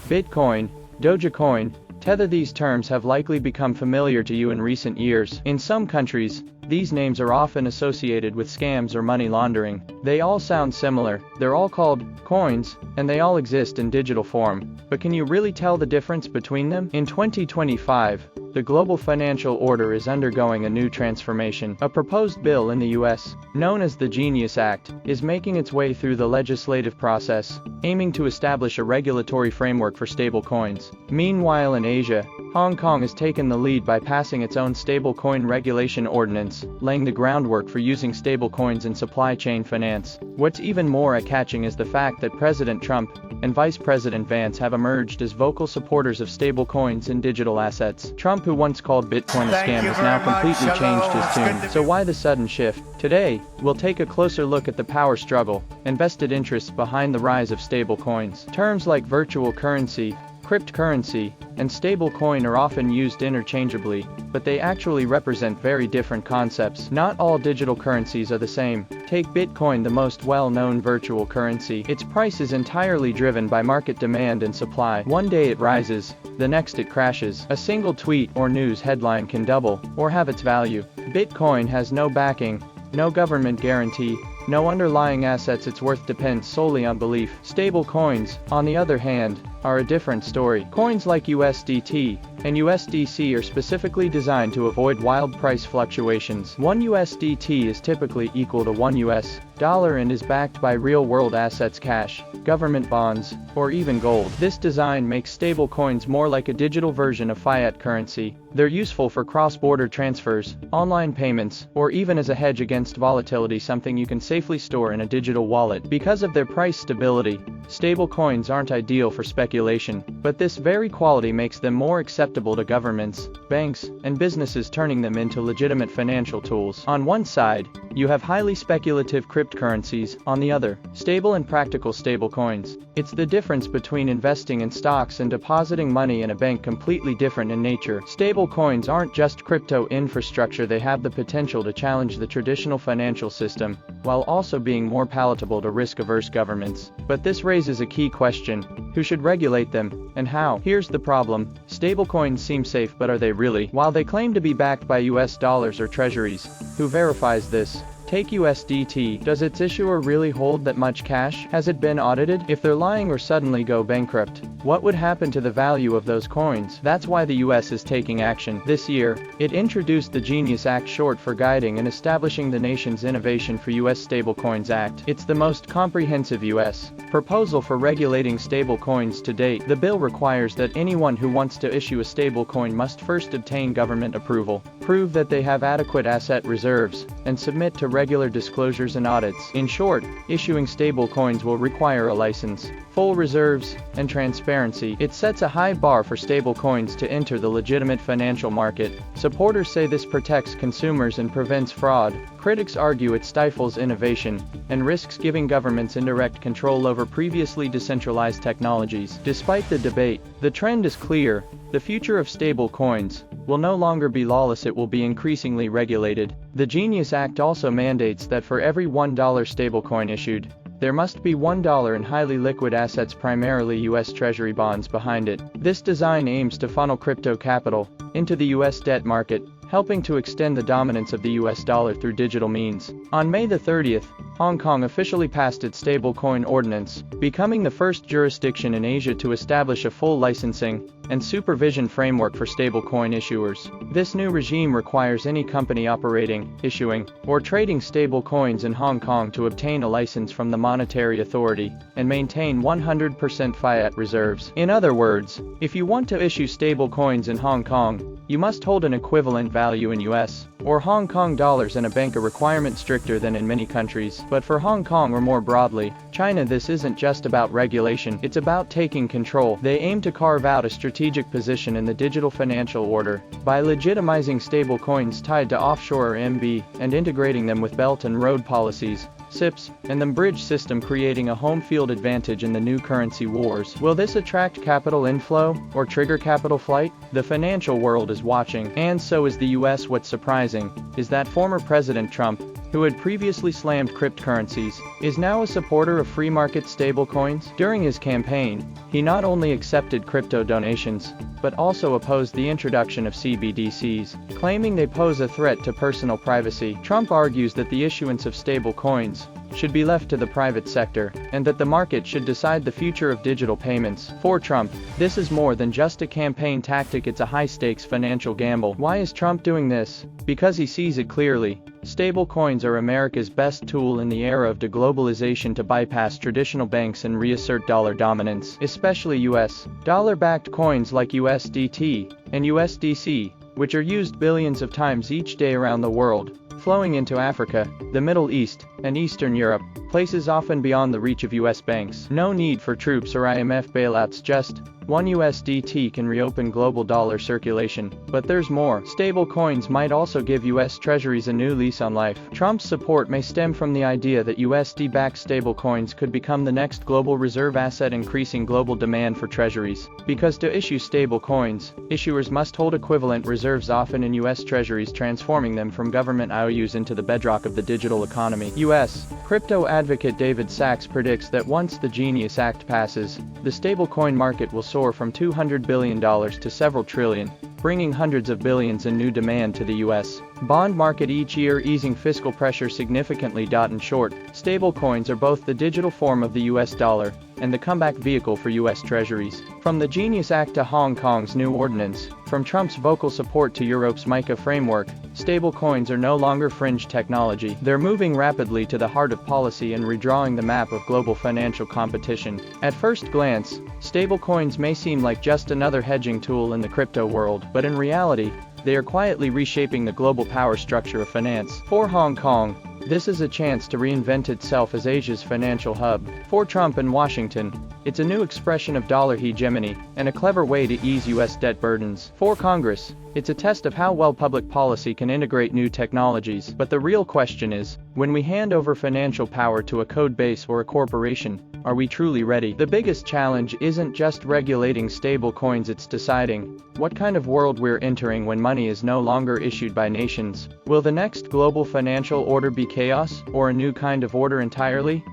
Bitcoin, Dogecoin, Tether. These terms have likely become familiar to you in recent years. In some countries, these names are often associated with scams or money laundering. They all sound similar, they're all called coins, and they all exist in digital form. But can you really tell the difference between them? In 2025, the global financial order is undergoing a new transformation. A proposed bill in the US, known as the Genius Act, is making its way through the legislative process, aiming to establish a regulatory framework for stablecoins. Meanwhile, in Asia, Hong Kong has taken the lead by passing its own stablecoin regulation ordinance, laying the groundwork for using stablecoins in supply chain finance. What's even more eye-catching is the fact that President Trump and Vice President Vance have emerged as vocal supporters of stablecoins and digital assets. Trump, who once called Bitcoin a scam, has now completely changed his tune. So why the sudden shift? Today, we'll take a closer look at the power struggle and vested interests behind the rise of stablecoins. Terms like virtual currency, cryptocurrency, and stablecoin are often used interchangeably, but they actually represent very different concepts. Not all digital currencies are the same. Take Bitcoin, the most well-known virtual currency. Its price is entirely driven by market demand and supply. One day it rises, the next it crashes. A single tweet or news headline can double or have its value. Bitcoin has no backing, no government guarantee, no underlying assets. Its worth depends solely on belief. Stable coins, on the other hand, are a different story. Coins like USDT and USDC are specifically designed to avoid wild price fluctuations. 1 USDT is typically equal to $1 and is backed by real-world assets, cash, government bonds, or even gold. This design makes stablecoins more like a digital version of fiat currency. They're useful for cross-border transfers, online payments, or even as a hedge against volatility, something you can safely store in a digital wallet. Because of their price stability, stablecoins aren't ideal for speculation, but this very quality makes them more acceptable to governments, banks, and businesses, turning them into legitimate financial tools. On one side, you have highly speculative cryptocurrencies, on the other, stable and practical stablecoins. It's the difference between investing in stocks and depositing money in a bank, completely different in nature. Stablecoins aren't just crypto infrastructure, they have the potential to challenge the traditional financial system, while also being more palatable to risk-averse governments. But this raises a key question: who should regulate them, and how? Here's the problem: stablecoins seem safe, but are they really? While they claim to be backed by US dollars or treasuries, who verifies this? Take USDT. Does its issuer really hold that much cash? Has it been audited? If they're lying or suddenly go bankrupt, what would happen to the value of those coins? That's why the US is taking action. This year, it introduced the Genius Act, short for Guiding and Establishing the Nation's Innovation for US Stablecoins Act. It's the most comprehensive US proposal for regulating stablecoins to date. The bill requires that anyone who wants to issue a stablecoin must first obtain government approval, prove that they have adequate asset reserves, and submit to regular disclosures and audits. In short, issuing stablecoins will require a license, full reserves, and transparency. It sets a high bar for stablecoins to enter the legitimate financial market. Supporters say this protects consumers and prevents fraud. Critics argue it stifles innovation and risks giving governments indirect control over previously decentralized technologies. Despite the debate, the trend is clear: the future of stablecoins will no longer be lawless, it will be increasingly regulated. The Genius Act also mandates that for every $1 stablecoin issued, there must be $1 in highly liquid assets, primarily US Treasury bonds, behind it. This design aims to funnel crypto capital into the US debt market, helping to extend the dominance of the US dollar through digital means. On May the 30th, Hong Kong officially passed its Stablecoin Ordinance, becoming the first jurisdiction in Asia to establish a full licensing and supervision framework for stablecoin issuers. This new regime requires any company operating, issuing, or trading stablecoins in Hong Kong to obtain a license from the Monetary Authority and maintain 100% fiat reserves. In other words, if you want to issue stablecoins in Hong Kong, you must hold an equivalent value in US or Hong Kong dollars in a bank, a requirement stricter than in many countries. But for Hong Kong, or more broadly, China, this isn't just about regulation, it's about taking control. They aim to carve out a strategic position in the digital financial order by legitimizing stablecoins tied to offshore RMB and integrating them with Belt and Road policies, SIPs, and the bridge system, creating a home field advantage in the new currency wars. Will this attract capital inflow, or trigger capital flight? The financial world is watching, and so is the US. What's surprising is that former President Trump, who had previously slammed cryptocurrencies, is now a supporter of free market stablecoins. During his campaign, he not only accepted crypto donations, but also opposed the introduction of CBDCs, claiming they pose a threat to personal privacy. Trump argues that the issuance of stablecoins should be left to the private sector, and that the market should decide the future of digital payments. For Trump, this is more than just a campaign tactic, it's a high-stakes financial gamble. Why is Trump doing this? Because he sees it clearly. Stablecoins are America's best tool in the era of deglobalization to bypass traditional banks and reassert dollar dominance, especially US dollar-backed coins like USDT and USDC, which are used billions of times each day around the world, flowing into Africa, the Middle East, and Eastern Europe, places often beyond the reach of US banks. No need for troops or IMF bailouts, just one USDT can reopen global dollar circulation. But there's more. Stablecoins might also give US treasuries a new lease on life. Trump's support may stem from the idea that USD-backed stablecoins could become the next global reserve asset, increasing global demand for treasuries. Because to issue stablecoins, issuers must hold equivalent reserves, often in US treasuries, transforming them from government IOUs into the bedrock of the digital economy. US crypto advocate David Sachs predicts that once the Genius Act passes, the stablecoin market will soar from $200 billion to several trillion, bringing hundreds of billions in new demand to the US bond market each year, easing fiscal pressure significantly. In short, stablecoins are both the digital form of the US dollar and the comeback vehicle for US treasuries. From the Genius Act to Hong Kong's new ordinance, from Trump's vocal support to Europe's MiCA framework, stablecoins are no longer fringe technology. They're moving rapidly to the heart of policy and redrawing the map of global financial competition. At first glance, stablecoins may seem like just another hedging tool in the crypto world, but in reality, they are quietly reshaping the global power structure of finance. For Hong Kong, this is a chance to reinvent itself as Asia's financial hub. For Trump and Washington, it's a new expression of dollar hegemony and a clever way to ease US debt burdens. For Congress, it's a test of how well public policy can integrate new technologies. But the real question is, when we hand over financial power to a code base or a corporation, are we truly ready? The biggest challenge isn't just regulating stablecoins, it's deciding what kind of world we're entering when money is no longer issued by nations. Will the next global financial order be chaos, or a new kind of order entirely?